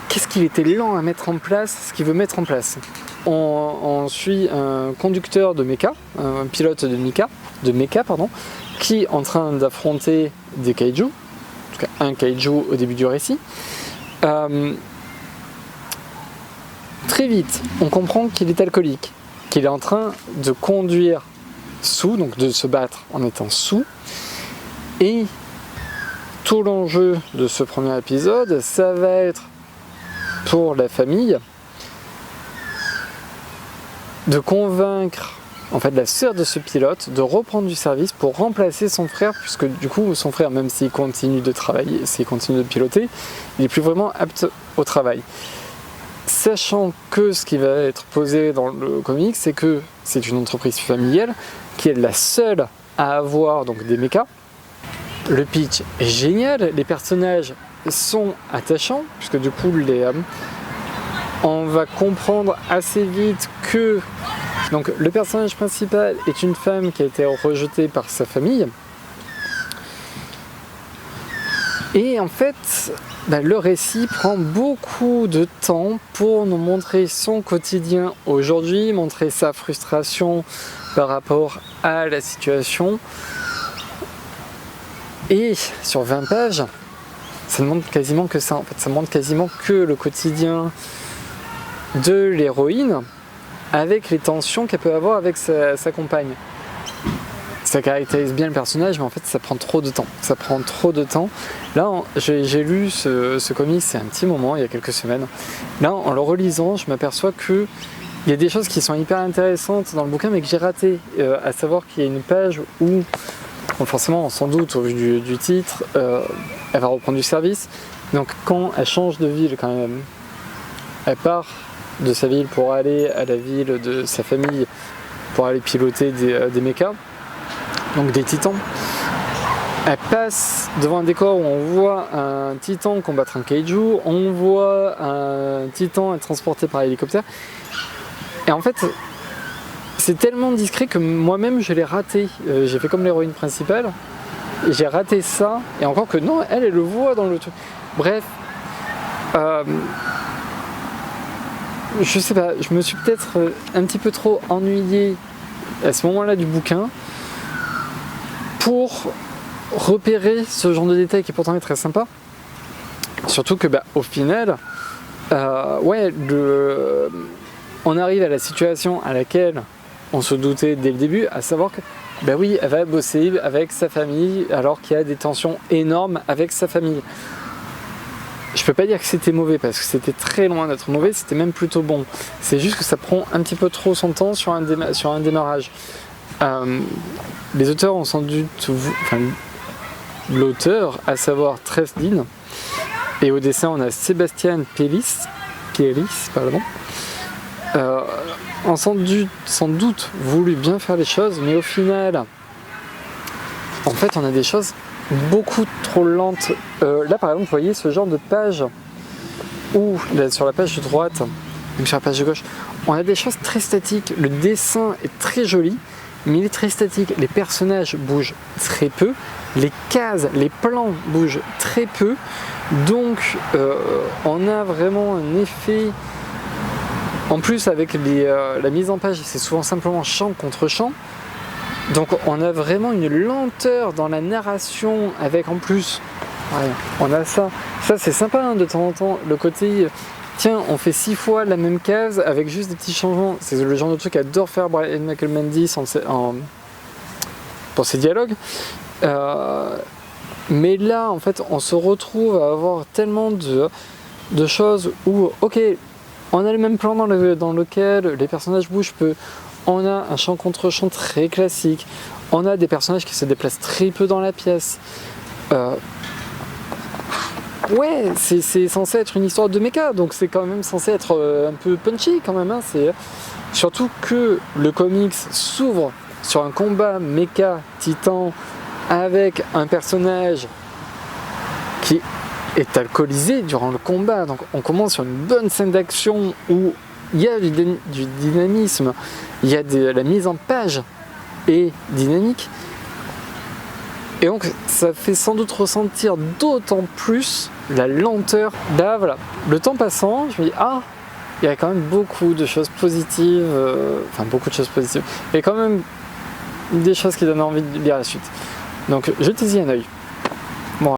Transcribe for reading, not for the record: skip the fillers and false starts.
qu'est-ce qu'il était lent à mettre en place, ce qu'il veut mettre en place. On suit un conducteur de mecha, un pilote de mecha, qui est en train d'affronter des kaiju, en tout cas un kaiju au début du récit. Très vite, on comprend qu'il est alcoolique, qu'il est en train de conduire sous, donc de se battre en étant sous. Et tout l'enjeu de ce premier épisode, ça va être pour la famille de convaincre en fait la sœur de ce pilote de reprendre du service pour remplacer son frère, puisque du coup son frère, même s'il continue de travailler, s'il continue de piloter, il n'est plus vraiment apte au travail. Sachant que ce qui va être posé dans le comic, c'est que c'est une entreprise familiale qui est la seule à avoir donc des mechas. Le pitch est génial, les personnages sont attachants, puisque du coup on va comprendre assez vite que donc, le personnage principal est une femme qui a été rejetée par sa famille. Et en fait, le récit prend beaucoup de temps pour nous montrer son quotidien aujourd'hui, montrer sa frustration par rapport à la situation. Et sur 20 pages, ça ne montre quasiment que ça. En fait, ça montre quasiment que le quotidien de l'héroïne avec les tensions qu'elle peut avoir avec sa compagne. Ça caractérise bien le personnage, mais en fait ça prend trop de temps. Là, j'ai lu ce comic, c'est un petit moment, il y a quelques semaines. Là, en le relisant, je m'aperçois que il y a des choses qui sont hyper intéressantes dans le bouquin, mais que j'ai raté. À savoir qu'il y a une page où, forcément, sans doute, au vu du titre, elle va reprendre du service. Donc quand elle change de ville, quand même, elle part de sa ville pour aller à la ville de sa famille, pour aller piloter des mechas. Donc des titans. Elle passe devant un décor où on voit un titan combattre un kaiju, on voit un titan être transporté par hélicoptère. Et en fait, c'est tellement discret que moi-même je l'ai raté. J'ai fait comme l'héroïne principale, et j'ai raté ça, et encore que non, elle le voit dans le truc. Bref, je sais pas, je me suis peut-être un petit peu trop ennuyé à ce moment-là du bouquin pour repérer ce genre de détail qui pourtant est très sympa. Surtout que au final, on arrive à la situation à laquelle on se doutait dès le début, à savoir que oui, elle va bosser avec sa famille alors qu'il y a des tensions énormes avec sa famille. Je peux pas dire que c'était mauvais parce que c'était très loin d'être mauvais, c'était même plutôt bon. C'est juste que ça prend un petit peu trop son temps sur un démarrage. Les auteurs ont sans doute l'auteur, à savoir Tresdin, et au dessin on a Sébastien Pieris, ont sans doute voulu bien faire les choses, mais au final, en fait, on a des choses beaucoup trop lentes. Là, par exemple, vous voyez ce genre de page où, là, sur la page de droite, même sur la page de gauche, on a des choses très statiques. Le dessin est très joli, mais il est très statique. Les personnages bougent très peu, les cases, les plans bougent très peu. Donc, on a vraiment un effet. En plus, avec la mise en page, c'est souvent simplement champ contre champ. Donc on a vraiment une lenteur dans la narration avec en plus, on a ça. Ça c'est sympa de temps en temps, le côté, tiens on fait 6 fois la même case avec juste des petits changements. C'est le genre de truc qu'adore faire Brian Michael Bendis pour ses dialogues. Mais là en fait on se retrouve à avoir tellement de choses où, ok, on a le même plan dans lequel les personnages bougent peu. On a un champ contre champ très classique. On a des personnages qui se déplacent très peu dans la pièce. C'est censé être une histoire de mecha, donc c'est quand même censé être un peu punchy quand même. C'est surtout que le comics s'ouvre sur un combat mecha titan avec un personnage qui est alcoolisé durant le combat. Donc on commence sur une bonne scène d'action où il y a du dynamisme, il y a la mise en page est dynamique. Et donc ça fait sans doute ressentir d'autant plus la lenteur. Là voilà, le temps passant, je me dis ah, il y a quand même beaucoup de choses positives, enfin beaucoup de choses positives, et quand même des choses qui donnent envie de lire la suite. Donc jetez-y un œil.